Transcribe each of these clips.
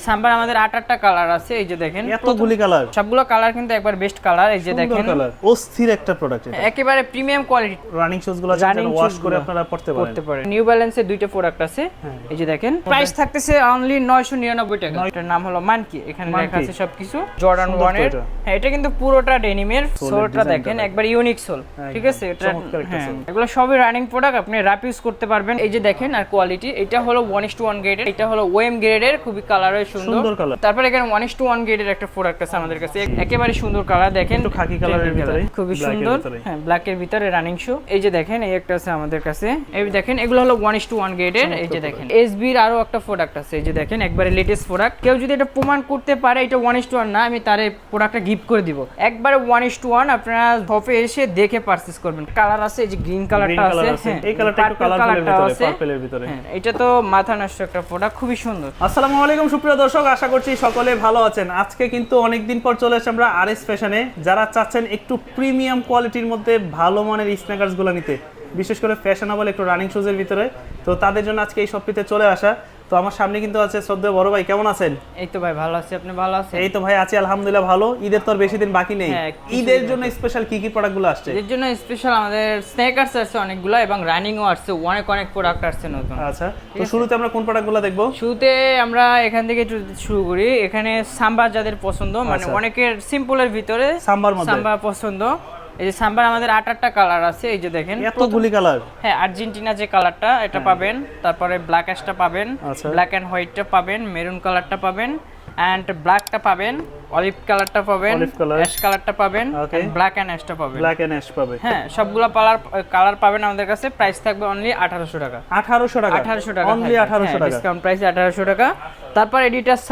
সাম্বার আমাদের 8টা কালার আছে, এই যে দেখেন এতগুলি কালার, সবগুলো কালার কিন্তু একবার বেস্ট কালার। এই যে দেখেন অস্থির একটা প্রোডাক্ট, এটা একেবারে প্রিমিয়াম কোয়ালিটি। রানিং শুজ গুলো যারা ওয়াশ করে আপনারা পড়তে পারেন। নিউ ব্যালেন্সের দুইটা প্রোডাক্ট আছে, এই যে দেখেন প্রাইস থাকতেছে অনলি 999 টাকা। এটার নাম হলো মানকি, এখানে লেখা আছে সবকিছু জর্ডান 1 এর। হ্যাঁ, এটা কিন্তু পুরোটা ডেনিমের, সোলটা দেখেন একবার ইউনিক সোল, ঠিক আছে? এটা এগুলো সবই রানিং প্রোডাক্ট, আপনি র‍্যাপ ইউজ করতে পারবেন। এই যে দেখেন আর কোয়ালিটি, এটা হলো 1:1 গ্রেডের, এটা হলো ওএম গ্রেডের, খুবই কালারে সুন্দর কালার। তারপর এখানে 1:1 গ্রেডের একটা প্রোডাক্ট আছে আমাদের কাছে, একেবারে সুন্দর কালার, দেখেন একটু খাকি কালারের ভিতরে, খুবই সুন্দর। হ্যাঁ, ব্ল্যাক এর ভিতরে রানিং শু। এই যে দেখেন এই একটা আছে আমাদের কাছে, এই দেখেন এগুলো হলো 1:1 গ্রেডের। এই যে দেখেন এসবি এর আরো একটা প্রোডাক্ট আছে, এই যে দেখেন একবারে লেটেস্ট প্রোডাক্ট। কেউ যদি এটা প্রমাণ করতে পারে এটা 1:1 না, আমি তারে প্রোডাক্টটা গিফট করে দিব। একবারে 1:1, আপনারা শপে এসে দেখে পারচেজ করবেন। কালার আছে, এই যে গ্রিন কালারটা আছে, হ্যাঁ এই কালারটা একটু কালারফুলের ভিতরে, পার্পলের ভিতরে। হ্যাঁ, এটা তো মাথা নষ্ট একটা প্রোডাক্ট, খুবই সুন্দর। আসসালামু আলাইকুম সুপ্রিয় দর্শক, আশা করছি সকলে ভালো আছেন। আজকে কিন্তু অনেকদিন পর চলে এসেছি আমরা আরএস ফ্যাশনে। যারা চাচ্ছেন একটু প্রিমিয়াম কোয়ালিটির মধ্যে ভালো মানের স্ন্যাকার্স গুলো নিতে, বিশেষ করে ফ্যাশনেবল একটু রানিং শুজের ভিতরে, তো তাদের জন্য আজকে এই শপটিতে চলে আসা। তো আমার সামনে কিন্তু আছে শ্রদ্ধেয় বড় ভাই, কেমন আছেন? এই তো ভাই ভালো আছি, আপনি ভালো আছেন? এই তো ভাই আছি আলহামদুলিল্লাহ ভালো। ঈদের তো আর বেশি দিন বাকি নেই, ঈদের জন্য স্পেশাল কি কি প্রোডাক্টগুলো আসছে? এর জন্য স্পেশাল আমাদের স্ন্যাকার্স আছে অনেকগুলো, এবং রানিংও আসছে, অনেক প্রোডাক্ট আসছে নতুন। আচ্ছা, তো শুরুতে আমরা কোন প্রোডাক্টগুলো দেখব? শুরুতে আমরা এখান থেকে একটু শুরু করি। এখানে সাম্বার যাদের পছন্দ, মানে অনেকের সিম্পলের ভিতরে সাম্বার পছন্দ। এই যে সাম্বার আমাদের 8টা কালার আছে, এই যে দেখেন এতগুলি কালার। হ্যাঁ, আর্জেন্টিনা যে কালারটা এটা পাবেন, তারপরে ব্ল্যাক অ্যাশটা পাবেন, ব্ল্যাক এন্ড হোয়াইটটা পাবেন, মেরুন কালারটা পাবেন, এন্ড ব্ল্যাকটা পাবেন, অলিভ কালারটা পাবেন, অ্যাশ কালারটা পাবেন, ব্ল্যাক এন্ড অ্যাশটা পাবেন। ব্ল্যাক এন্ড অ্যাশ পাবেন। হ্যাঁ, সবগুলো কালার পাবেন আমাদের কাছে। প্রাইস থাকবে অনলি 1800 টাকা। 1800 টাকা, 1800 টাকা, অনলি 1800 টাকা, ডিসকাউন্ট প্রাইস 1800 টাকা। তারপর এডিটার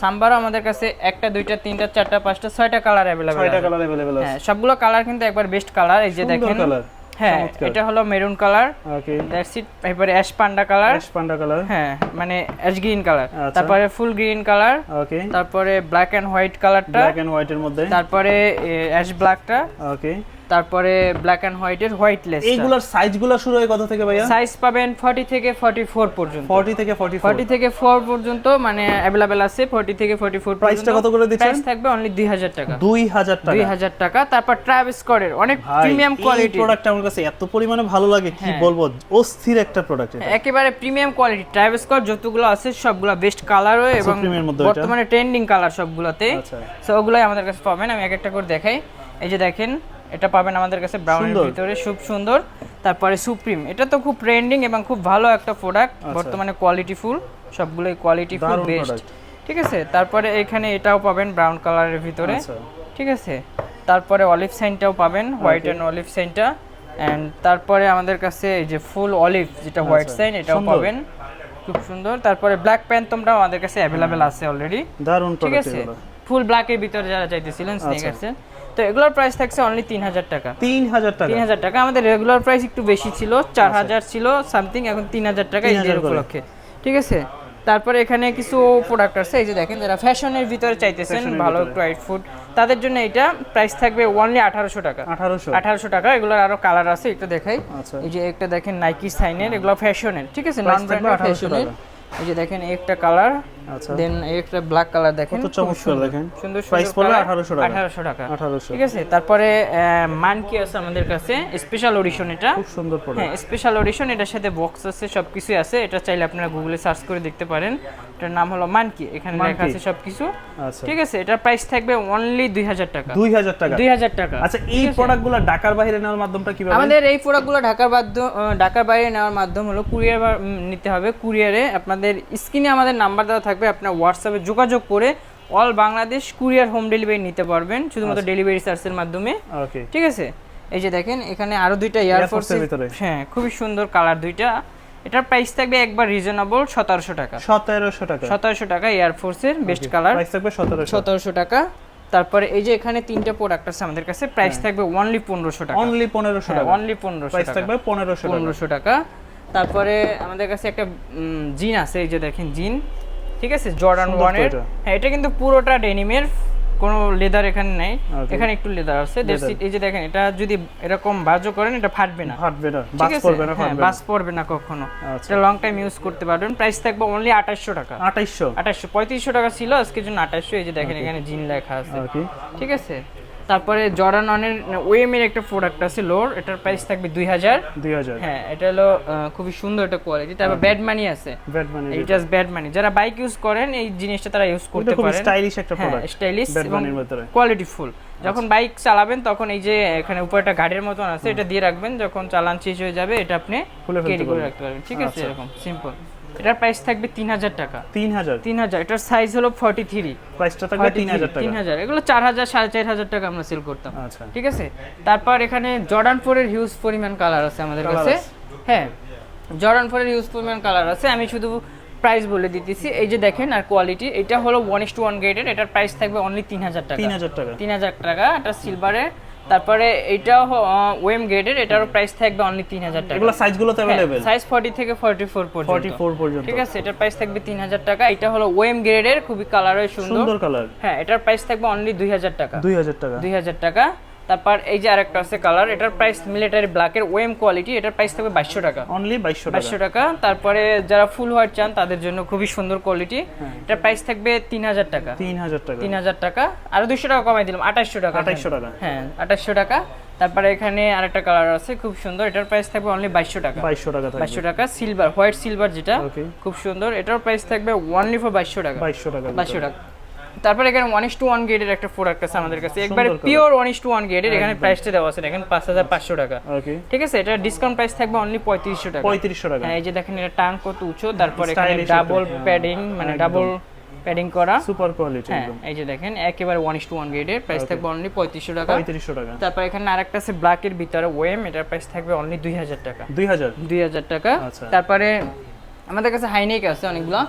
সাম্বারও আমাদের কাছে 1টা 2টা 3টা 4টা 5টা 6টা কালার अवेलेबल আছে। 6টা কালার अवेलेबल আছে। হ্যাঁ, সবগুলো কালার কিন্তু একবার বেস্ট কালার। এই যে দেখেন, হ্যাঁ এটা হলো maroon colour, okay that's it. এবারে অ্যাশ পান্ডা কালার, হ্যাঁ মানে অ্যাশ গ্রিন কালার, তারপরে ফুল গ্রিন কালার, ওকে তারপরে ব্ল্যাক এন্ড হোয়াইট কালারটা, ব্ল্যাক এন্ড হোয়াইট এর মধ্যে, তারপরে অ্যাশ ব্ল্যাকটা, ওকে তারপরে ব্ল্যাক এন্ড হোয়াইটের হোয়াইটলেস। এইগুলোর সাইজগুলো শুরু হয় কত থেকে ভাইয়া? সাইজ পাবেন 40 থেকে 44 পর্যন্ত। 40 থেকে 44 পর্যন্ত মানে अवेलेबल আছে। 40 থেকে 44 পর্যন্ত। প্রাইসটা কত করে দিচ্ছেন? প্রাইস থাকবে অনলি 2000 টাকা। 2000 টাকা। তারপর ট্রাভিস স্কটের অনেক প্রিমিয়াম কোয়ালিটি প্রোডাক্ট আমার কাছে এত পরিমাণে ভালো লাগে কি বলবো, অস্থির একটা প্রোডাক্ট এটা। একেবারে প্রিমিয়াম কোয়ালিটি। ট্রাভিস স্কট যতগুলো আছে সবগুলো বেস্ট কালারও, এবং বর্তমানে ট্রেন্ডিং কালার সবগুলোতে। সো ওগুলাই আমাদের কাছে পাবেন। আমি এক একটা করে দেখাই। এই যে দেখেন এটা পাবেন আমাদের কাছে ব্রাউনের ভিতরে, খুব সুন্দর। তারপরে সুপ্রিম, এটা তো খুব ট্রেন্ডিং এবং খুব ভালো একটা প্রোডাক্ট, বর্তমানে কোয়ালিটি ফুল, সবগুলোই কোয়ালিটি ফুল বেস্ট, ঠিক আছে? তারপরে এখানে এটাও পাবেন ব্রাউন কালারের ভিতরে, ঠিক আছে? তারপরে অলিভ সাইনটাও পাবেন, হোয়াইট এন্ড অলিভ সাইনটা। এন্ড তারপরে আমাদের কাছে এই যে ফুল অলিভ যেটা হোয়াইট সাইন, এটাও পাবেন, খুব সুন্দর। তারপরে ব্ল্যাক প্যান্থমটাও আমাদের কাছে अवेलेबल আছে অলরেডি, দারুণ ঠিক আছে? ফুল ব্ল্যাক এর ভিতরে যারা চাইতেছিলেন স্নেকার্সে, তো এগুলোর প্রাইস থাকছে অনলি 3000 টাকা। 3000 টাকা। আমাদের রেগুলার প্রাইস একটু বেশি ছিল, 4000 ছিল সামথিং, এখন 3000 টাকা ঈদের উপলক্ষে, ঠিক আছে? তারপরে এখানে কিছু প্রোডাক্ট আছে, এই যে দেখেন যারা ফ্যাশনের ভিতরে চাইতেছেন ভালো একটু আউটফিট, তাদের জন্য এটা প্রাইস থাকবে অনলি 1800 টাকা। 1800 টাকা। এগুলোর আরো কালার আছে, একটু দেখাই। এই যে একটা দেখেন নাইকি সাইনের, এগুলো ফ্যাশনের, ঠিক আছে? নন ব্র্যান্ডেড ফ্যাশনের। এই যে দেখেন একটা কালার, দেন একটা ব্ল্যাক কালার দেখেন, কত চমৎকার দেখেন, সুন্দর। প্রাইস পড়বে 1800 টাকা। 1800, ঠিক আছে? তারপরে মানকি আছে আমাদের কাছে, স্পেশাল এডিশন, এটা খুব সুন্দর প্রোডাক্ট। হ্যাঁ, স্পেশাল এডিশন, এটার সাথে বক্স আছে, সবকিছু আছে। এটা চাইলে আপনারা গুগলে সার্চ করে দেখতে পারেন। এটার নাম হলো মানকি, এখানে লেখা আছে সবকিছু, ঠিক আছে? এটার প্রাইস থাকবে অনলি 2000 টাকা। 2000 টাকা। আচ্ছা, এই প্রোডাক্টগুলো ঢাকার বাইরে নেওয়ার মাধ্যমটা কিভাবে? আমাদের এই প্রোডাক্টগুলো ঢাকার বাইরে নেওয়ার মাধ্যম হলো কুরিয়ার নিতে হবে। কুরিয়ারে আপনাদের স্ক্রিনে আমাদের নাম্বার দেওয়া থাকবে, আপনার হোয়াটসঅ্যাপে যোগাযোগ করে all Bangladesh courier home delivery নিতে পারবেন, শুধুমাত্র ডেলিভারি চার্জের মাধ্যমে, ঠিক আছে? এই যে দেখেন এখানে আরো দুইটা এয়ারফোর্সের ভিতরে, হ্যাঁ খুবই সুন্দর কালার দুইটা। এটার প্রাইস থাকবে একবার রিজনেবল 1700 টাকা। 1700 টাকা এয়ারফোর্সের বেস্ট কালার, প্রাইস থাকবে 1700 টাকা। তারপরে এই যে এখানে তিনটা প্রোডাক্ট আছে আমাদের কাছে, প্রাইস থাকবে অনলি 1500 টাকা। অনলি 1500 প্রাইস থাকবে 1500 টাকা। তারপরে আমাদের কাছে একটা জিন আছে, এই যে দেখেন জিন, ঠিক আছে? জর্ডান 1 এর। হ্যাঁ, এটা কিন্তু পুরোটা ডেনিমের, কোনো লেদার এখানে নেই, এখানে একটু লেদার আছে। এই যে দেখেন এটা যদি এরকম বাজও করেন এটা ফাটবে না, বাজ পড়বে না, বাজ পড়বে না কখনো। এটা লং টাইম ইউজ করতে পারবেন। প্রাইস থাকবে অনলি 2800 টাকা। 2800 3500 টাকা ছিল, আজকের জন্য 2800। এই যে দেখেন এখানে জিন লেখা আছে, ঠিক আছে। তারপরে জর্ডান অনের ওএম এর একটা প্রোডাক্ট আছে লোর, এটার প্রাইস থাকবে 2000। হ্যাঁ, এটা হলো খুবই সুন্দর একটা কোয়ালিটি। তারপর ব্যাড মানি আছে, এটা ব্যাড মানি, যারা বাইক ইউজ করেন এই জিনিসটা তারা ইউজ করতে পারেন। খুব স্টাইলিশ একটা প্রোডাক্ট, স্টাইলিশ এবং কোয়ালিটি ফুল। যখন বাইক চালাবেন তখন এই যে এখানে উপরে একটা গাড়ির মতন আছে, এটা দিয়ে রাখবেন, যখন চালান শেষ হয়ে যাবে এটা আপনি ক্যারি করে রাখতে পারবেন, ঠিক আছে। এরকম সিম্পল। এটার প্রাইস থাকবে 3000 টাকা। 3000। এটার সাইজ হলো 43, প্রাইসটা থাকবে 3000 টাকা। 3000, এগুলো 4000 4500 টাকা আমরা সেল করতাম, ঠিক আছে। তারপর এখানে জর্ডান 4 এর হিউজ পরিমাণ কালার আছে আমাদের কাছে। হ্যাঁ, জর্ডান 4 এর হিউজ পরিমাণ কালার আছে, আমি শুধু প্রাইস বলে দিতেছি। এই যে দেখেন আর কোয়ালিটি, এটা হলো 1:1 গ্রেডের, এটার প্রাইস থাকবে অনলি 3000 টাকা। 3000 টাকা। এটা সিলভারে। তারপরে এইটাও ওএম গ্রেডের, এটারও প্রাইস থাকবে অনলি 3000 টাকা। এগুলো সাইজগুলো তো अवेलेबल, সাইজ 40 থেকে 44 পর্যন্ত, ঠিক আছে। এটার প্রাইস থাকবে 3000 টাকা। এটা হলো ওএম গ্রেডের, খুবই কালারও সুন্দর কালার। হ্যাঁ, এটার প্রাইস থাকবে অনলি 2000 টাকা। 2000 টাকা। তারপর এই যে আরেকটা আছে কালার, এটার প্রাইস মিলিটারি ব্ল্যাকের ওএম কোয়ালিটি, এটার প্রাইস থাকবে 2200 টাকা, অনলি 2200 টাকা। তারপরে যারা ফুল হোয়াইট চান তাদের জন্য খুবই সুন্দর কোয়ালিটি, এটার প্রাইস থাকবে 3000 টাকা। 3000 টাকা। আর 200 টাকা কমাই দিলাম, 2800 টাকা। হ্যাঁ, 2800 টাকা। তারপরে এখানে আরেকটা কালার আছে খুব সুন্দর, এটার প্রাইস থাকবে অনলি 2200 টাকা। 2200 টাকা। সিলভার, হোয়াইট সিলভার যেটা, খুব সুন্দর, এটার প্রাইস থাকবে অনলি ফর 2200 টাকা। 2200 টাকা। তারপরে এখানে 1:1 গ্রেডের একটা প্রোডাক্ট আছে আমাদের কাছে, একবারে পিওর 1:1 গ্রেডের। এখানে প্রাইসটা দেওয়া আছে দেখেন 5500 টাকা, ঠিক আছে। এটা ডিসকাউন্ট প্রাইস থাকবে অনলি 3500 টাকা। 3500 টাকা। হ্যাঁ, এই যে দেখেন এটা টাং কত উঁচু, তারপরে এখানে ডাবল প্যাডিং, মানে ডাবল প্যাডিং করা, সুপার কোয়ালিটি। হ্যাঁ, এই যে দেখেন একেবারে 1:1 গ্রেডের, প্রাইস থাকবে অনলি 3500 টাকা। 3500 টাকা। তারপর এখানে আরেকটা আছে ব্ল্যাক এর ভিতরে ওএম, এটার প্রাইস থাকবে অনলি 2000 টাকা। 2000 টাকা। তারপরে আমাদের কাছে হাইনেক আছে অনেকগুলো।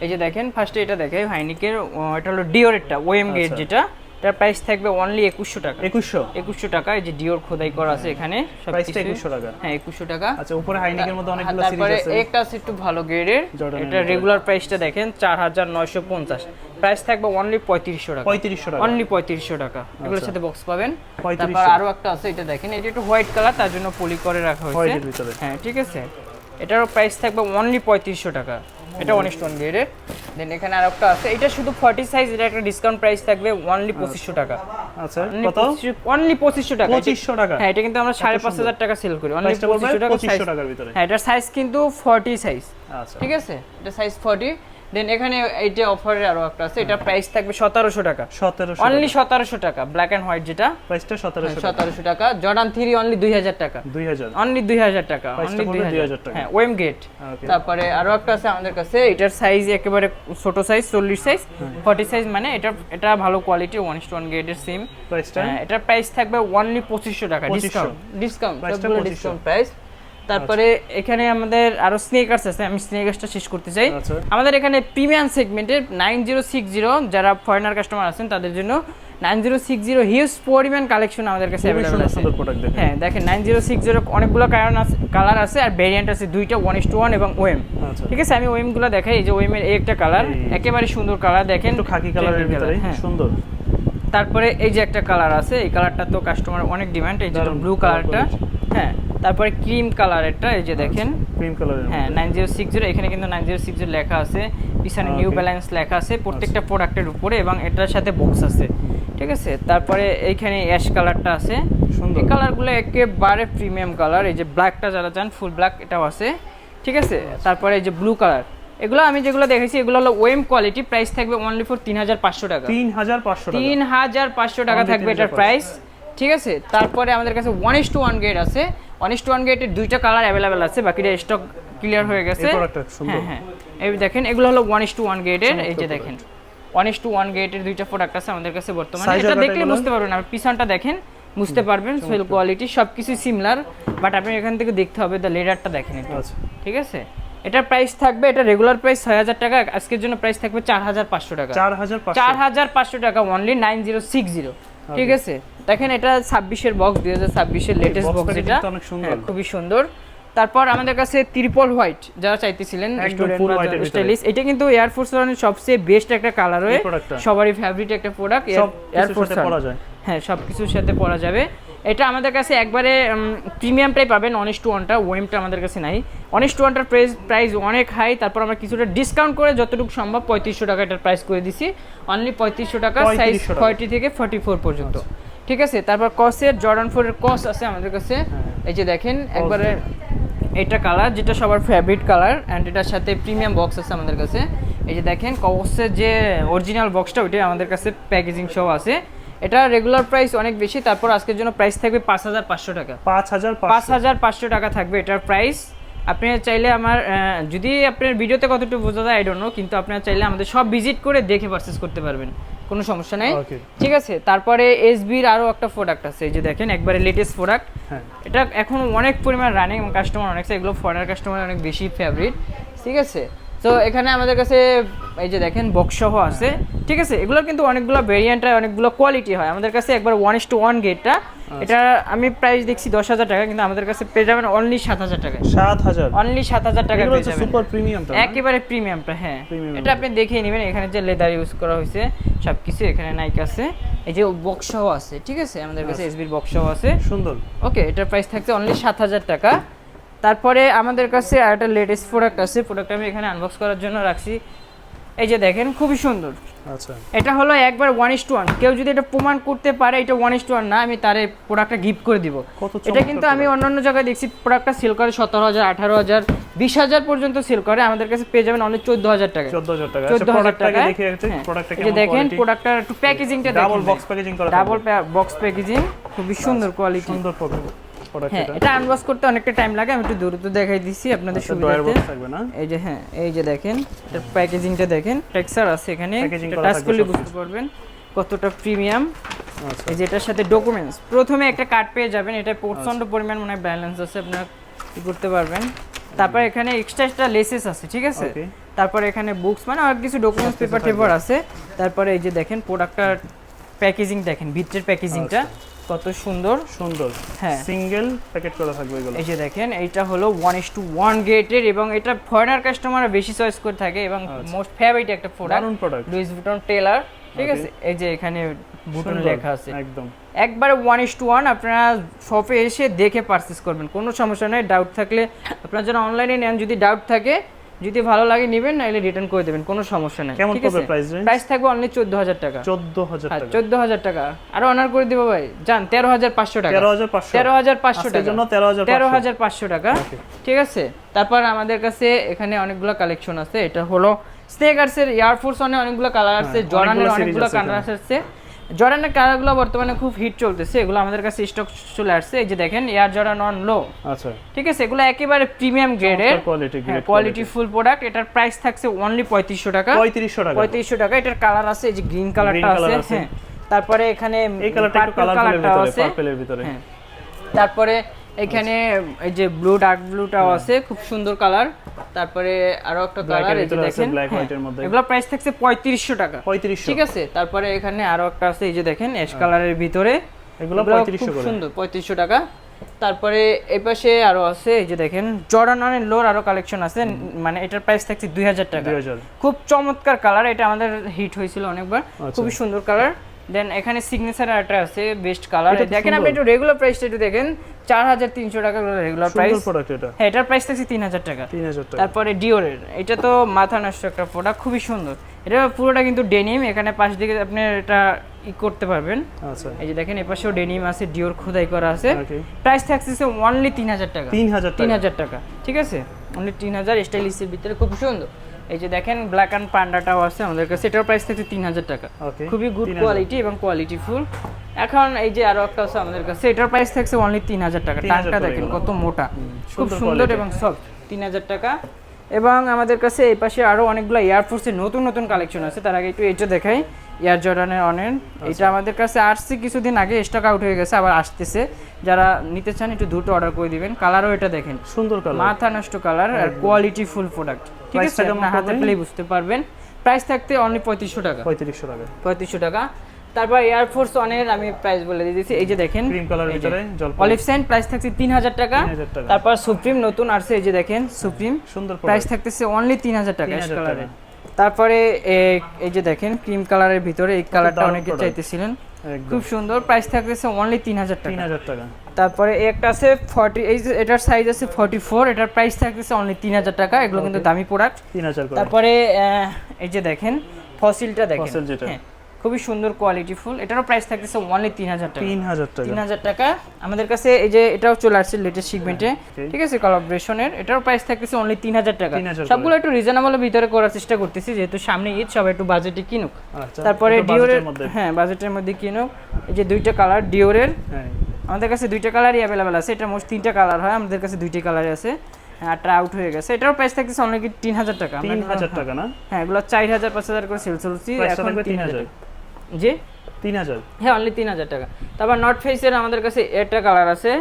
এই যে দেখেন ফার্স্টে এটা দেখে হাইনিকের, এটা হলো ডিওরেরটা ওএম গেট যেটা, এটার প্রাইস থাকবে অনলি 2100 টাকা। 2100 টাকা। এই যে ডিওর খোদাই করা আছে এখানে, সব প্রাইসটা 2100 টাকা। হ্যাঁ, 2100 টাকা। আচ্ছা, উপরে হাইনিকের মধ্যে অনেকগুলো সিরিজ আছে। তারপরে একটা আছে একটু ভালো গ্রেডের, এটা রেগুলার প্রাইসটা দেখেন 4950, প্রাইস থাকবে অনলি 3500 টাকা। 3500 টাকা, অনলি 3500 টাকা। এগুলোর সাথে বক্স পাবেন। তারপর আরো একটা আছে, এটা দেখেন, এটা একটু হোয়াইট কালার, তার জন্য পলি করে রাখা হয়েছে। হ্যাঁ, ঠিক আছে। এটারও প্রাইস থাকবে অনলি 3500 টাকা। এটা 1:1 গ্রেডের। দেন এখানে আরেকটা আছে, এটা শুধু 40 সাইজ, এটা একটা ডিসকাউন্ট প্রাইস থাকবে অনলি 2500 টাকা। আচ্ছা, কত? অনলি 2500 টাকা। 2500 টাকা। হ্যাঁ, এটা কিন্তু আমরা 5500 টাকা সেল করি, অনলি 2500 টাকার ভিতরে। হ্যাঁ, এটার সাইজ কিন্তু 40 সাইজ। আচ্ছা, ঠিক আছে, এটা সাইজ 40। দেন এখানে এইটা অফারে আরো একটা আছে, এটা প্রাইস থাকবে 1700 টাকা। 1700, অনলি 1700 টাকা। ব্ল্যাক এন্ড হোয়াইট যেটা, প্রাইসটা 1700 টাকা। জর্ডান 3 অনলি 2000 টাকা। 2000, অনলি 2000 টাকা, অনলি 2000 টাকা। হ্যাঁ, ওএম গেট। তারপরে আরো একটা আছে আমাদের কাছে, এটার সাইজ একেবারে ছোট সাইজ, 40 সাইজ, 40 সাইজ, মানে এটা ভালো কোয়ালিটি 1:1 গ্রেডের সিম। প্রাইসটা, এটার প্রাইস থাকবে অনলি 2500 টাকা। ডিসকাউন্ট সবগুলো ডিসকাউন্ট প্রাইস। তারপরে এখানে আমাদের আরো স্নেকার্স আছে, আমি স্নেকার্সটা শেষ করতে চাই। আমাদের এখানে প্রিমিয়াম সেগমেন্টের 9060, যারা ফরেনার কাস্টমার আছেন তাদের জন্য 9060 হিউজ পরিমাণ কালেকশন আমাদের কাছে अवेलेबल আছে। হ্যাঁ, দেখেন 9060 অনেকগুলো কালার আছে, আর ভেরিয়েন্ট আছে দুইটা, 1:1 এবং ওএম। ঠিক আছে, আমি ওএম গুলো দেখাই। এই যে ওএম এর একটা কালার, একেবারে সুন্দর কালার, দেখেন একটু খাকি কালারের ভিতরে, সুন্দর। তারপরে এই যে একটা কালার আছে, এই কালারটা তো কাস্টমার অনেক ডিমান্ড, এই যে ব্লু কালারটা। হ্যাঁ, তারপরে ক্রিম কালারেরটা, এই যে দেখেন ক্রিম কালারের। হ্যাঁ, 9060, এখানে কিন্তু 9060 লেখা আছে, পিছনে নিউ ব্যালেন্স লেখা আছে প্রত্যেকটা প্রোডাক্টের উপরে, এবং এটার সাথে বক্স আছে, ঠিক আছে। তারপরে এইখানে অ্যাশ কালারটা আছে, সুন্দর। এই কালারগুলো একেবারে প্রিমিয়াম কালার। এই যে ব্ল্যাকটা যারা চান, ফুল ব্ল্যাক, এটাও আছে, ঠিক আছে। তারপরে এই যে ব্লু কালার, এগুলো আমি যেগুলো দেখেছি এগুলো হলো ওএম কোয়ালিটি, প্রাইস থাকবে অনলি ফর 3500 টাকা। 3500 টাকা থাকবে এটার প্রাইস, ঠিক আছে। তারপরে আমাদের কাছে 1:1 গ্রেড আছে, 1:1 গ্রেডের দুইটা কালার अवेलेबल আছে, বাকিটা স্টক ক্লিয়ার হয়ে গেছে। হ্যাঁ হ্যাঁ, এই দেখেন এগুলো হলো 1:1 গ্রেডের। এই যে দেখেন 1:1 গ্রেডের দুইটা প্রোডাক্ট আছে আমাদের কাছে বর্তমানে। এটা দেখলে বুঝতে পারবেন, আপনি পিছনটা দেখেন বুঝতে পারবেন, সোয়েল কোয়ালিটি সবকিছু সিমিলার, বাট আপনি এখান থেকে দেখতে হবে দ্য লেদারটা দেখেন একটু, ঠিক আছে। এটার প্রাইস থাকবে, এটা রেগুলার প্রাইস 6000 টাকা, আজকের জন্য প্রাইস থাকবে 4500 টাকা। 4500 টাকা অনলি 9060, ঠিক আছে। দেখেন এটা 26 এর বক্স, 2026 এর লেটেস্ট বক্স, এটা খুবই সুন্দর। তারপর আমাদের কাছে ট্রিপল হোয়াইট যারা চাইতেছিলেন স্টাইলিশ, এটা কিন্তু এয়ার ফোর্স ওয়ানের সবচেয়ে বেস্ট একটা কালার হয়, সবারই ফেভারিট একটা প্রোডাক্ট এয়ার ফোর্স পরা যায়। হ্যাঁ, সবকিছুর সাথে পরা যাবে। এটা আমাদের কাছে একবারে প্রিমিয়ামটাই পাবেন, 1:1টা ওয়েমটা আমাদের কাছে নাই। 1:1টার প্রাইস অনেক হাই, তারপর আমরা কিছুটা ডিসকাউন্ট করে যতটুকু সম্ভব 3500 টাকা এটার প্রাইস করে দিছি, অনলি 3500 টাকা, সাইজ 40 থেকে 44 পর্যন্ত। ঠিক আছে, তারপর কসের জর্ডান 4 এর কস আছে আমাদের কাছে, এই যে দেখেন একবারে এটা কালার যেটা সবার ফেভারিট কালার, অ্যান্ড এটার সাথে প্রিমিয়াম বক্স আছে আমাদের কাছে। এই যে দেখেন কসের যে অরিজিনাল বক্সটা ওইটা আমাদের কাছে প্যাকেজিং সহ আছে। এটা রেগুলার প্রাইস অনেক বেশি, তারপর আজকের জন্য প্রাইস থাকবে 5500 টাকা। 5500 টাকা থাকবে এটার প্রাইস। আপনি চাইলে আমার যদি আপনার ভিডিওতে কতটুকু বোঝা যায় আই ডোন্ট নো, কিন্তু আপনারা চাইলে আমাদের সব ভিজিট করে দেখে পারচেজ করতে পারবেন, কোনো সমস্যা নাই। ঠিক আছে, তারপরে এসবির আরও একটা প্রোডাক্ট আছে, এই যে দেখেন একবারে লেটেস্ট প্রোডাক্ট। এটা এখন অনেক পরিমাণ রানিং, কাস্টমার অনেক, এগুলো ফরেনার কাস্টমার অনেক বেশি ফেভারিট। ঠিক আছে, তো এখানে আমাদের কাছে এই যে দেখেন বক্স সহ আছে। ঠিক আছে, এগুলোর কিন্তু অনেকগুলো ভেরিয়েন্ট হয়, অনেকগুলো কোয়ালিটি হয়। আমাদের কাছে একবার 1:1 গেটটা, এটা আমি প্রাইস দেখছি 10,000 টাকা, কিন্তু আমাদের কাছে পেয়ে যাবেন অনলি 7,000 টাকা। 7,000 অনলি 7,000 টাকা পেয়ে যাবেন, সুপার প্রিমিয়ামটা, একেবারে প্রিমিয়ামটা। হ্যাঁ, এটা আপনি দেখেই নেবেন, এখানে যে লেদার ইউজ করা হয়েছে সবকিছু, এখানে নাইক আছে, এই যে বক্স সহ আছে। ঠিক আছে, আমাদের কাছে এসবির বক্স সহ আছে, সুন্দর। ওকে, এটার প্রাইস থাকছে অনলি 7,000 টাকা। তারপরে আমাদের কাছে আর একটা লেটেস্ট প্রোডাক্ট আছে, প্রোডাক্ট আমি এখানে আনবক্স করার জন্য রাখছি। এই যে দেখেন খুবই সুন্দর। আচ্ছা, এটা হলো একবার 1:1। কেউ যদি এটা প্রমাণ করতে পারে এটা 1:1 না, আমি তার প্রোডাক্টটা গিফট করে দিব। এটা কিন্তু আমি অন্যান্য জায়গায় দেখছি প্রোডাক্টটা সেল করে 17,000, 18,000, 20,000 পর্যন্ত সেল করে, আমাদের কাছে পেয়ে যাবেন অনলি 14,000 টাকা। 14,000 টাকা। এই যে দেখেন প্রোডাক্টটা একটু প্যাকেজিংটা দেখেন, ডাবল বক্স প্যাকেজিং করা, ডাবল বক্স প্যাকেজিং, খুবই সুন্দর কোয়ালিটি, সুন্দর প্রোডাক্ট। হ্যাঁ, এটা আনবক্স করতে অনেকটা টাইম লাগে, আমি একটু দ্রুত দেখাই দিচ্ছি আপনাদের সুবিধার্থে। এই যে হ্যাঁ, এই যে দেখেন এর প্যাকেজিংটা দেখেন, টেক্সচার আছে এখানে, টাচ করলে বুঝতে পারবেন কতটা প্রিমিয়াম। এই যে এটার সাথে ডকুমেন্টস, প্রথমে একটা কার্ড পেয়ে যাবেন, এটা প্রচন্ড পরিমাণ মনে হয় ব্যালেন্স আছে, আপনারা কি করতে পারবেন। তারপর এখানে এক্সট্রা লেসেস আছে, ঠিক আছে। তারপর এখানে বুকস মানে আর কিছু ডকুমেন্টস পেপার আছে। তারপরে এই যে দেখেন প্রোডাক্টটার প্যাকেজিং দেখেন, ভিতরের প্যাকেজিংটা কত সুন্দর সুন্দর। হ্যাঁ, সিঙ্গেল প্যাকেট করা থাকবে এগুলো। এই যে দেখেন এইটা হলো 1:1 গেটের, এবং এটা ফরেনার কাস্টমাররা বেশি চয়েস করে থাকে এবং মোস্ট ফেভারিট একটা প্রোডাক্ট, লুইস ভিটন টেলার। ঠিক আছে, এই যে এখানে বুটন লেখা আছে, একদম একবারে 1:1। আপনারা শপে এসে দেখে পারচেজ করবেন, কোনো সমস্যা নেই। ডাউট থাকলে আপনারা যারা অনলাইনে নেন, যদি ডাউট থাকে, যদি ভালো লাগে নেবেন, নাইলে রিটার্ন করে দেবেন, কোনো সমস্যা নাই। ঠিক আছে, প্রাইস থাকবে অনলি 14,000 টাকা। 14,000 টাকা আর অনার করে দিব ভাই, জান 13,500 টাকা। 13,500 টাকা জন্য 13,500 টাকা। ঠিক আছে, তারপর আমাদের কাছে এখানে অনেকগুলো কালেকশন আছে। এটা হলো স্নেকার্সের এয়ার ফোর্স অনেকগুলো কালার আছে, জর্ডানের অনেকগুলো কালার আছে। জর্ডানের কালারগুলো বর্তমানে খুব হিট চলতেছে, এগুলো আমাদের কাছে স্টক চলে আসছে। এই যে দেখেন এয়ার জর্ডান 1 লো। আচ্ছা, ঠিক আছে, এগুলো একেবারে প্রিমিয়াম গ্রেডের কোয়ালিটি ফুল প্রোডাক্ট। এটার প্রাইস থাকছে অনলি 3500 টাকা। 3500 টাকা। এটার কালার আছে, এই যে গ্রিন কালারটা আছে। হ্যাঁ, তারপরে এখানে এই কালারটা একটু কালারটা আছে পার্পলের ভিতরে। হ্যাঁ, তারপরে এখানে এই যে ব্লু, ডার্ক ব্লুটাও আছে, খুব সুন্দর কালার। তারপরে আরো একটা কালার, এই যে দেখেন ব্ল্যাক হোয়াইটের মধ্যে, এগুলো প্রাইস থাকছে 3500 টাকা। 3500, ঠিক আছে। তারপরে এখানে আরো একটা আছে, এই যে দেখেন অ্যাশ কালারের ভিতরে, এগুলো 3500 করে, সুন্দর 3500 টাকা। তারপরে এই পাশে আরো আছে, এই যে দেখেন জর্ডান 1 এর লোর আরো কালেকশন আছে, মানে এটার প্রাইস থাকছে 2000 টাকা। খুব চমৎকার কালার, এটা আমাদের হিট হয়েছিল অনেকবার, খুবই সুন্দর কালার। দেন এখানে সিগনেচার আরটা আছে, বেস্ট কালার। দেখেন আপনি একটু রেগুলার প্রাইসটা একটু দেখেন, 4300 টাকা রেগুলার প্রাইস। হ্যাঁ, এটার প্রাইস থাকছে 3000 টাকা। তারপরে ডিওরের, এটা তো মাথা নষ্ট একটা প্রোডাক্ট, খুবই সুন্দর। এটা পুরোটা কিন্তু ডেনিম, এখানে পাশ দিকে আপনি এটা ই করতে পারবেন। আচ্ছা, এই যে দেখেন এপাশেও ডেনিম আছে, ডিওর খোদাই করা আছে। প্রাইস থাকছে অনলি 3000 টাকা। 3000 টাকা, ঠিক আছে, অনলি 3000। স্টাইলিশের ভিতরে খুব সুন্দর। এই যে দেখেন ব্ল্যাক অ্যান্ড পান্ডাটাও আছে আমাদের কাছে, এটার প্রাইস থাকছে 3000 টাকা। খুবই গুড কোয়ালিটি এবং কোয়ালিটি ফুল। এখন এই যে আরো একটা আছে আমাদের কাছে, এটার প্রাইস থাকছে অনলি 3000 টাকা। টানটা দেখেন কত মোটা, খুব সুন্দর এবং সফট, 3000 টাকা। এবং আমাদের কাছে এই পাশে আরো অনেকগুলো এয়ার ফোর্সের নতুন নতুন কালেকশন আছে। তার আগে একটু এটা দেখাই, এয়ার জর্ডানের অনেন। এটা আমাদের কাছে আসছে কিছুদিন আগে, স্টক আউট হয়ে গেছে, আবার আসতেছে। যারা নিতে চান একটু দ্রুত অর্ডার করে দিবেন। কালারও এটা দেখেন, সুন্দর কালার, মাথা নষ্ট কালার আর কোয়ালিটি ফুল প্রোডাক্ট। ঠিক আছে, আপনার হাতে পেলে বুঝতে পারবেন। প্রাইস থাকতে অনলি 3500 টাকা। 3500 টাকা। তারপর এয়ার ফোর্স ওয়ানের আমি প্রাইস বলে দিয়েছি, এই যে দেখেন ক্রিম কালারের ভিতরে জলপাই অলিভ সাইন প্রাইস থাকছে 3000 টাকা। 3000 টাকা। তারপর সুপ্রিম নতুন আসছে, এই যে দেখেন সুপ্রিম সুন্দর প্রাইস থাকতেছে অনলি 3000 টাকা 3000 অ্যাশ কালারে। তারপরে এই যে দেখেন ক্রিম কালারের ভিতরে এই কালারটা অনেকে চাইতেছিলেন, খুব সুন্দর প্রাইস থাকতেছে অনলি 3000 টাকা। 3000 টাকা। তারপরে একটা আছে 40, এই যে এটার সাইজ আছে 44, এটার প্রাইস থাকতেছে অনলি 3000 টাকা। এগুলো কিন্তু দামি প্রোডাক্ট। 3000 করে। তারপরে এই যে দেখেন ফসিলটা দেখেন, ফসিল যেটা খুবই সুন্দর কোয়ালিটি ফুল, এটারও প্রাইস থাকতেছে অনলি 3000 টাকা। 3000 টাকা। 3000 টাকা। আমাদের কাছে এই যে এটাও চলে আসছে লেটেস্ট সেগমেন্টে, ঠিক আছে, কোলাবোরেশনের, এটারও প্রাইস থাকতেছে অনলি 3000 টাকা। সবগুলো একটু রিজনেবলের ভিতরে করার চেষ্টা করতেছি, যেহেতু সামনে ঈদ, সবাই একটু বাজেটে কিনুক। তারপরে ডিওরের, হ্যাঁ বাজেটের মধ্যে কিনুক। এই যে দুইটা কালার ডিওরের, আমাদের কাছে দুইটা কালারই অ্যাভেলেবেল আছে। এটা মোস্ট 3টা কালার হয়, আমাদের কাছে 2টি কালারই আছে। আটটা আউট হয়ে গেছে। এটার প্রাইস থাকতেছে অনলি 3000 টাকা। 3000 টাকা না? হ্যাঁ, এগুলো 4000 5000 করে সেল চলছে, এখন 3000। জি 3000, হ্যাঁ অনলি 3000 টাকা। তারপর নট ফেসের আমাদের কাছে একটা কালার আছে,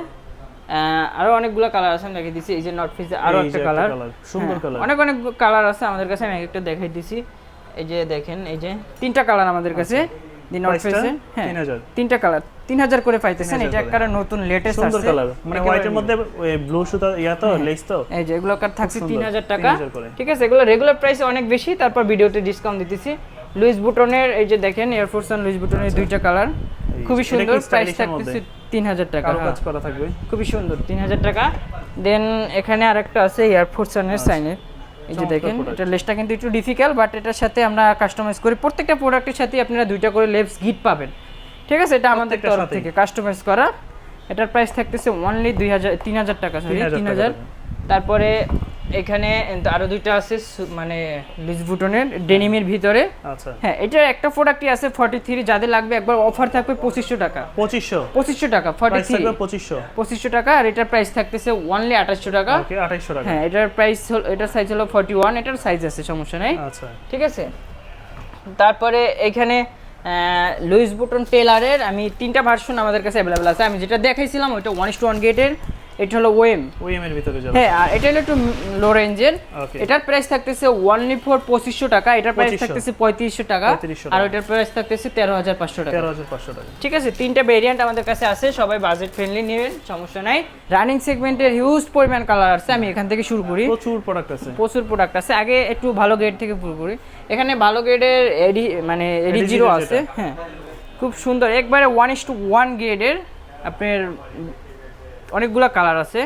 আরো অনেকগুলো কালার আছে, আমি দেখিয়ে দিচ্ছি। এই যে নট ফেসের আরো একটা কালার, সুন্দর কালার, অনেক কালার আছে আমাদের কাছে, আমি একটা দেখাই দিছি। এই যে দেখেন, এই যে 3টা কালার আমাদের কাছে দি নট ফেসের, হ্যাঁ 3টা কালার 3000 করে পাইতেছেন। এটা একটা নতুন লেটেস্ট আছে, সুন্দর কালার, মানে হোয়াইটের মধ্যে ওই ব্লু সুতা ইয়া তো লেস তো, এই যে এগুলো কার থাকছে 3000 টাকা, ঠিক আছে। এগুলো রেগুলার প্রাইস অনেক বেশি, তারপর ভিডিওতে ডিসকাউন্ট দিতেছি। লুইস বুটনের এই যে দেখেন এয়ার ফোর্স অন লুইস বুটনের দুইটা কালার, খুবই সুন্দর, প্রাইস থাকতেছে 3000 টাকা, কাজ করা থাকবে, খুবই সুন্দর 3000 টাকা। দেন এখানে আরেকটা আছে এয়ার ফোর্স অনের সাইনের, এই যে দেখেন এটা লেসটা কিন্তু একটু ডিফিকাল্ট, বাট এটার সাথে আমরা কাস্টমাইজ করি। প্রত্যেকটা প্রোডাক্টের সাথে আপনারা 2টা করে লেভস গিট পাবেন, ঠিক আছে, এটা আমাদের তরফ থেকে কাস্টমাইজ করা। এটার প্রাইস থাকতেছে অনলি 3000 টাকা, সরি 3000। তারপরে এখানে আরো দুইটা আছে, মানে লুইস বুটনের ডেনিমের ভিতরে, আচ্ছা হ্যাঁ এটার একটা প্রোডাক্টই আছে 43, যাদের লাগবে একবার অফার থাকবে 2500 টাকা। 2500 টাকা 43, 2500 টাকা। আর এটার প্রাইস থাকতেছে অনলি 2800 টাকা। ওকে 2800 টাকা। হ্যাঁ এটার প্রাইস, এটার সাইজ হলো 41, এটার সাইজ আছে, সমস্যা নাই, আচ্ছা ঠিক আছে। তারপরে এখানে লুইস বুটন টেলারের আমি 3টা ভার্সন আমাদের কাছে অ্যাভেলেবল আছে। আমি যেটা দেখাইছিলাম ওইটা 1:1 গেটের, এটা হলো ওএম এর ভিতরে যাবে, হ্যাঁ। আর এটা হলো একটু লো রেঞ্জের, এটার প্রাইস থাকতেছে অনলি ফর 2500 টাকা, এটার প্রাইস থাকতেছে 3500 টাকা, আর এটার প্রাইস থাকতেছে 13500 টাকা, 13500 টাকা, ঠিক আছে। 3টা ভেরিয়েন্ট আমাদের কাছে আছে, সবাই বাজেট ফ্রেন্ডলি নেবেন, সমস্যা নাই। রানিং সেগমেন্টের হিউজ পরিমাণ কালার আছে, আমি এখান থেকে শুরু করি, প্রচুর প্রোডাক্ট আছে, প্রচুর প্রোডাক্ট আছে। আগে একটু ভালো গ্রেড থেকে শুরু করি। এখানে ভালো গ্রেডের মানে এডি জিরো আছে, হ্যাঁ খুব সুন্দর, একবারে 1:1 গ্রেডের, আপনার অনেকগুলো কালার আছে।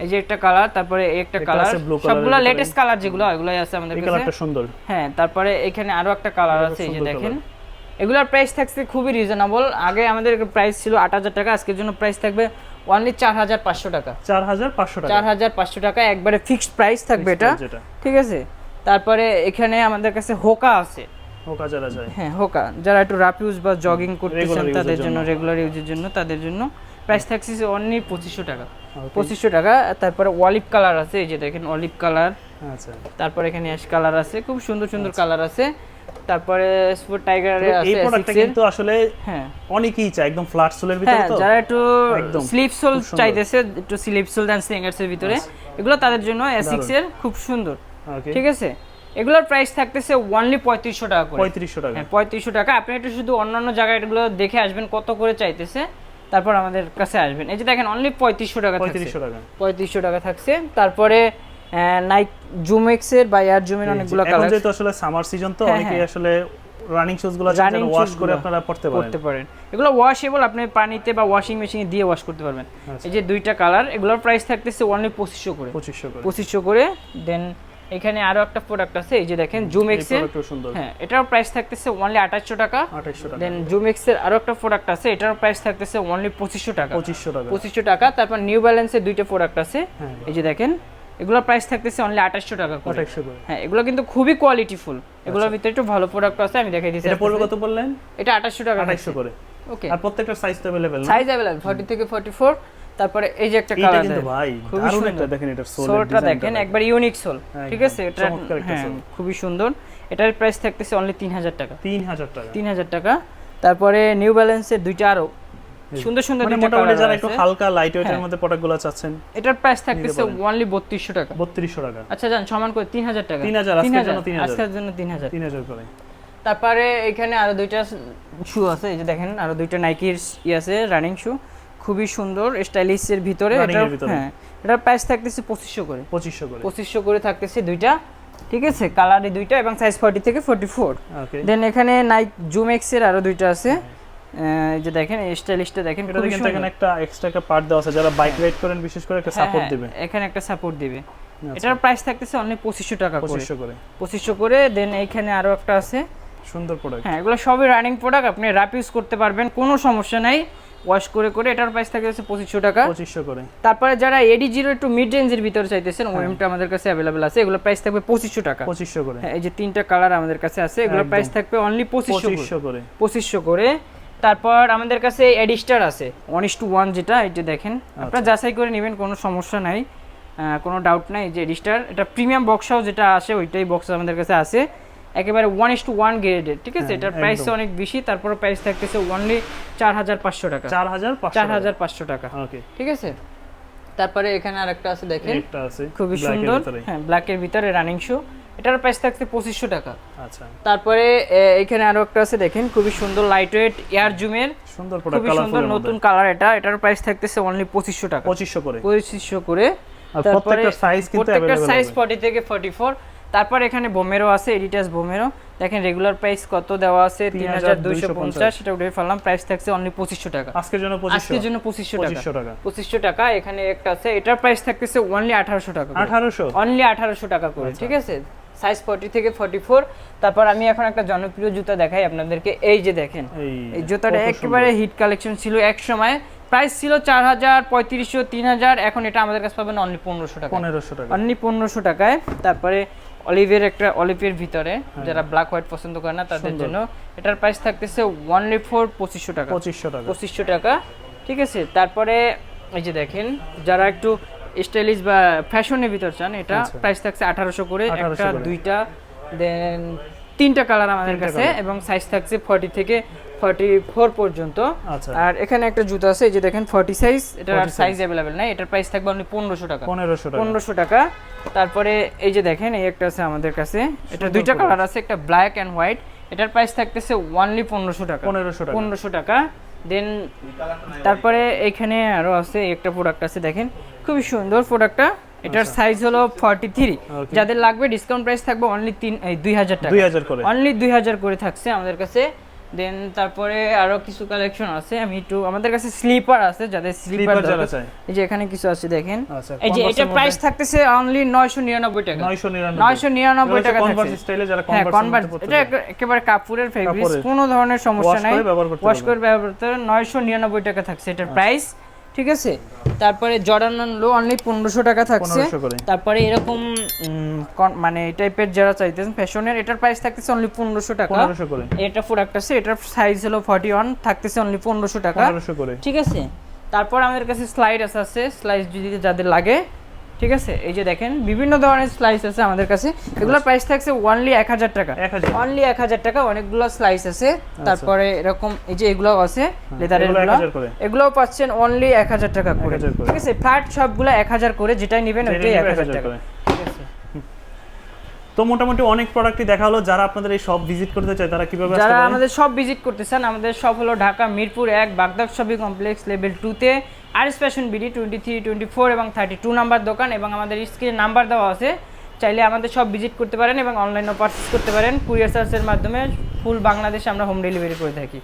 এই যে একটা কালার, তারপরে একটা কালার, সবগুলো লেটেস্ট কালার যেগুলো ওইগুলাই আছে আমাদের কাছে, এই কালারটা সুন্দর, হ্যাঁ। তারপরে এখানে আরো একটা কালার আছে, এই যে দেখেন, এগুলোর প্রাইস থাকছে খুবই রিজনেবল। আগে আমাদের প্রাইস ছিল 8000 টাকা, আজকের জন্য প্রাইস থাকবে অনলি 4500 টাকা, 4500 টাকা, 4500 টাকা, একবারে ফিক্সড প্রাইস থাকবে এটা, ঠিক আছে। তারপরে এখানে আমাদের কাছে হোকা আছে, হোকা যারা যায়, হ্যাঁ হোকা যারা একটু রাফ ইউজ বা জগিং করতেছেন তাদের জন্য, রেগুলার ইউজের জন্য, তাদের জন্য প্রাইস থাকছে অনলি 2500 টাকা, 2500 টাকা। তারপরে অলিভ কালার আছে, এই যে দেখেন অলিভ কালার, আচ্ছা। তারপরে এখানে অ্যাশ কালার আছে, খুব সুন্দর সুন্দর কালার আছে। তারপরে স্পোর্ট টাইগারের আছে, এই প্রোডাক্টটা কিন্তু আসলে হ্যাঁ অনেকেই চায়, একদম ফ্ল্যাট সোলের ভিতরে, তো যারা একটু স্লিপ সোল চাইতেছে, একটু স্লিপ সোল দেন স্লিঙ্গার্স এর ভিতরে, এগুলো তাদের জন্য এসিক্স এর খুব সুন্দর, ঠিক আছে। এগুলোর প্রাইস থাকতেছে অনলি 3500 টাকা করে, 3500 টাকা, হ্যাঁ 3500 টাকা। আপনি একটু শুধু অন্যান্য জায়গায় এগুলো দেখে আসবেন কত করে চাইতেছে, তারপর আমাদের কাছে আসবেন। এই যে দেখেন অনলি 3500 টাকা, 3500 টাকা থাকছে। তারপরে নাইক জুমেক্স এর বা এয়ার জুমের অনেকগুলো কালার, এখন যেহেতু আসলে সামার সিজন, তো অনেকেই আসলে রানিং শুজগুলো চাচ্ছেন ওয়াশ করে আপনারা পড়তে পারেন। এগুলো ওয়াশেবল, আপনি পানিতে বা ওয়াশিং মেশিনে দিয়ে ওয়াশ করতে পারবেন। এই যে দুইটা কালার, এগুলোর প্রাইস থাকতেছে অনলি 2500 করে, 2500 করে। দেন এখানে আরো একটা প্রোডাক্ট আছে, এই যে দেখেন জুমেক্স এর, হ্যাঁ এটার প্রাইস থাকতেছে অনলি 2800 টাকা। দেন জুমেক্স এর আরো একটা প্রোডাক্ট আছে, এটার প্রাইস থাকতেছে অনলি 2500 টাকা, 2500 টাকা। তারপর নিউ ব্যালেন্সের দুইটা প্রোডাক্ট আছে, এই যে দেখেন এগুলোর প্রাইস থাকতেছে অনলি 2800 টাকা করে, হ্যাঁ এগুলো কিন্তু খুবই কোয়ালিটিফুল, এগুলোর ভিতরে একটু ভালো প্রোডাক্ট আছে, আমি দেখাই দিচ্ছি। এটা পড়বে কত বললেন? এটা 2800 টাকা, 2800 করে, ওকে। আর প্রত্যেকটা সাইজ তো अवेलेबल, সাইজ अवेलेबल 40 থেকে 44। তারপরে এই যে একটা কালার, এটা কিন্তু ভাই দারুণ একটা, দেখেন এটা সোলটা দেখেন, একবার ইউনিক সোল, ঠিক আছে, এটা হ্যাঁ খুবই সুন্দর। এটার প্রাইস থাকতেছে অনলি 3000 টাকা, 3000 টাকা। তারপরে নিউ ব্যালেন্সের দুইটা আরো সুন্দর সুন্দর দুইটা কালার আছে, যারা একটু হালকা লাইট ওয়েটের মধ্যে প্রোডাক্টগুলো চাচ্ছেন, এটার প্রাইস থাকতেছে অনলি 3200 টাকা, 3200 টাকা। আচ্ছা জান সমান করে 3000 টাকা, 3000 আজকের জন্য 3000, আজকের জন্য 3000 3000 করে। তারপরে এখানে আরো দুইটা শু আছে, এই যে দেখেন আরো দুইটা নাইকির আছে রানিং শু, খুবই সুন্দর স্টাইলিশের ভিতরে। হ্যাঁ, এটার প্রাইস থাকতেছে 2500 করে থাকতেছে দুইটা, ঠিক আছে, কালারে দুইটা এবং সাইজ 40 থেকে 44। দেন এখানে নাইক জুম এক্স এর আরো দুইটা আছে, এই যে দেখেন এই স্টাইলিশটা দেখেন, এখানে একটা এক্সট্রা একটা পার্ট দেওয়া আছে, যারা বাইক রাইড করেন বিশেষ করে একটা সাপোর্ট দিবে, এখানে একটা সাপোর্ট দিবে। এটার প্রাইস থাকতেছে অনলি 2500 টাকা করে, 2500 করে। দেন এইখানে আরো একটা আছে, সুন্দর প্রোডাক্ট। হ্যাঁ, এগুলো সবই রানিং প্রোডাক্ট, আপনি র‍্যাপ ইউজ করতে পারবেন, কোনো সমস্যা নাই, ওয়াশ করে করে। এটার প্রাইস থাকতেছে 2500 টাকা, 2500 করে। তারপরে যারা AD0 একটু মিড রেঞ্জের ভিতরে চাইতেছেন, ওএমটা আমাদের কাছে अवेलेबल আছে, এগুলো প্রাইস থাকবে 2500 টাকা, 2500 করে। হ্যাঁ, এই যে তিনটা কালার আমাদের কাছে আছে, এগুলো প্রাইস থাকবে অনলি 2500 করে, 2500 করে। তারপর আমাদের কাছে এডিস্টার আছে 1:1 যেটা, এই যে দেখেন, আপনারা যাচাই করে নেবেন, কোনো সমস্যা নাই, কোনো ডাউট নাই। যে এডিস্টার এটা প্রিমিয়াম বক্সও যেটা আসে ওইটাই বক্স আমাদের কাছে আছে, একেবারে 1:1 গ্রেডের, ঠিক আছে। এটার প্রাইস অনেক বেশি, তারপর প্রাইস থাকতেছে অনলি 4500 টাকা, 4500 টাকা, ওকে, ঠিক আছে। তারপরে এখানে আরেকটা আছে দেখেন, একটা আছে খুবই সুন্দর, হ্যাঁ, ব্ল্যাকের ভিতরে রানিং শু, এটার প্রাইস থাকছে 2500 টাকা। আচ্ছা, তারপরে এখানে আরো একটা আছে দেখেন, খুবই সুন্দর লাইট ওয়েট এয়ার জুমের, সুন্দর প্রোডাক্ট, খুবই সুন্দর নতুন কালার এটা, এটার প্রাইস থাকতেছে অনলি 2500 টাকা, 2500 করে, 2500 করে। প্রত্যেকটা সাইজ কিন্তু প্রত্যেকটা সাইজ 40 থেকে 44। তারপর এখানে বোমেরো আছে, এডিটাস বোমেরো, দেখেন রেগুলার প্রাইস কত দেওয়া আছে 3250, সেটা উঠে ফেললাম, প্রাইস থাকছে অনলি 2500 টাকা আজকের জন্য, 2500 টাকা, 2500 টাকা। এখানে একটা আছে, এটার প্রাইস থাকতেছে অনলি 1800 টাকা, 1800, অনলি 1800 টাকা করে, ঠিক আছে, সাইজ 40 থেকে 44। তারপর আমি এখন একটা জনপ্রিয় জুতা দেখাই আপনাদেরকে, এই যে দেখেন, এই জুতাটা একেবারে হিট কালেকশন ছিল এক সময়, প্রাইস ছিল 4000, 3500, 3000, এখন এটা আমাদের কাছে পাবেন অনলি 1500 টাকা, 1500 টাকা, অনলি 1500 টাকায়। তারপরে অলিভের একটা, অলিভের ভিতরে যারা ব্ল্যাক হোয়াইট পছন্দ করে না তাদের জন্য এটার প্রাইস থাকতেছে অনলি ফর 2500 টাকা, 2500 টাকা, ঠিক আছে। তারপরে এই যে দেখেন, যারা একটু স্টাইলিশ বা ফ্যাশনের ভিতর চান, এটা প্রাইস থাকছে 1800 করে, একটা দুইটা, দেন তিনটা কালার আমাদের কাছে, এবং সাইজ থাকছে 40 থেকে 44 পর্যন্ত। আর এখানে একটা জুতা আছে, এই যে দেখেন 40 সাইজ, এটার সাইজ अवेलेबल নাই, এটার প্রাইস থাকবে অনলি 1500 টাকা, 1500 টাকা। তারপরে এই যে দেখেন, এই একটা আছে আমাদের কাছে, এটা দুইটা কালার আছে, একটা ব্ল্যাক এন্ড হোয়াইট, এটার প্রাইস থাকতেছে অনলি 1500 টাকা, 1500 টাকা। দেন তারপরে এখানে আরো আছে একটা প্রোডাক্ট আছে, দেখেন খুবই সুন্দর প্রোডাক্টটা, এটার সাইজ হলো 43, যাদের লাগবে ডিসকাউন্ট প্রাইস থাকবে অনলি 2000 টাকা, 2000 করে, অনলি 2000 করে থাকছে আমাদের কাছে। দেন তারপরে আরো কিছু কালেকশন আছে, আমি একটু, আমাদের কাছে স্লিপার আছে, যাদের স্লিপার যারা চাই, এই যে এখানে কিছু আছে দেখেন, এই যে এটা প্রাইস থাকতেছে অনলি 999 টাকা, 999 টাকা কনভার্স স্টাইলে যারা কনভার্স, এটা একেবারে কাপড়ের ফেব্রিক, কোনো ধরনের সমস্যা নাই, ওয়াশ করে ব্যবহার করতে 999 টাকা থাকছে এটার প্রাইস, ঠিক আছে। তারপরে জর্ডান লো অনলি 1500 টাকা থাকছে। তারপরে এরকম মানে এই টাইপের যারা চাইতেছেন ফ্যাশনের, এটার প্রাইস থাকতেছে অনলি 1500 টাকা, 1500 করে। এটা প্রোডাক্ট আছে, এটার সাইজ হলো 41, থাকতেছে অনলি 1500 টাকা, 1500 করে, ঠিক আছে। তারপর আমাদের কাছে স্লাইড আছে, স্লাইস যদি যাদের লাগে, ঠিক আছে, এই যে দেখেন বিভিন্ন ধরনের স্লাইস আছে আমাদের কাছে, এগুলোর প্রাইস থাকছে অনলি 1000 টাকা, অনলি 1000 টাকা, অনেকগুলো স্লাইস আছে। তারপরে এরকম এই যে এগুলোও আছে লেদারের, এগুলোও পাচ্ছেন অনলি 1000 টাকা করে, ঠিক আছে। ফ্ল্যাট সবগুলো 1000 করে, যেটাই নেবেন ওইটাই 1000 টাকা, ঠিক আছে। তো মোটামুটি অনেক প্রোডাক্টই দেখা হলো। যারা আপনাদের এই শপ ভিজিট করতে চায় তারা কিভাবে আসতে পারে? যারা আমাদের শপ ভিজিট করতে চান, আমাদের শপ হলো Dhaka Mirpur 1 Baghdad shopping complex level 2 তে, আরএস ফ্যাশন বিডি 23, 24 এবং 32 নাম্বার দোকান, এবং আমাদের স্ক্রিনে নাম্বার দেওয়া আছে, চাইলে আমাদের শপ ভিজিট করতে পারেন এবং অনলাইনেও পারচেজ করতে পারেন। কুরিয়ার সার্ভিসের মাধ্যমে ফুল বাংলাদেশে আমরা হোম ডেলিভারি করে থাকি।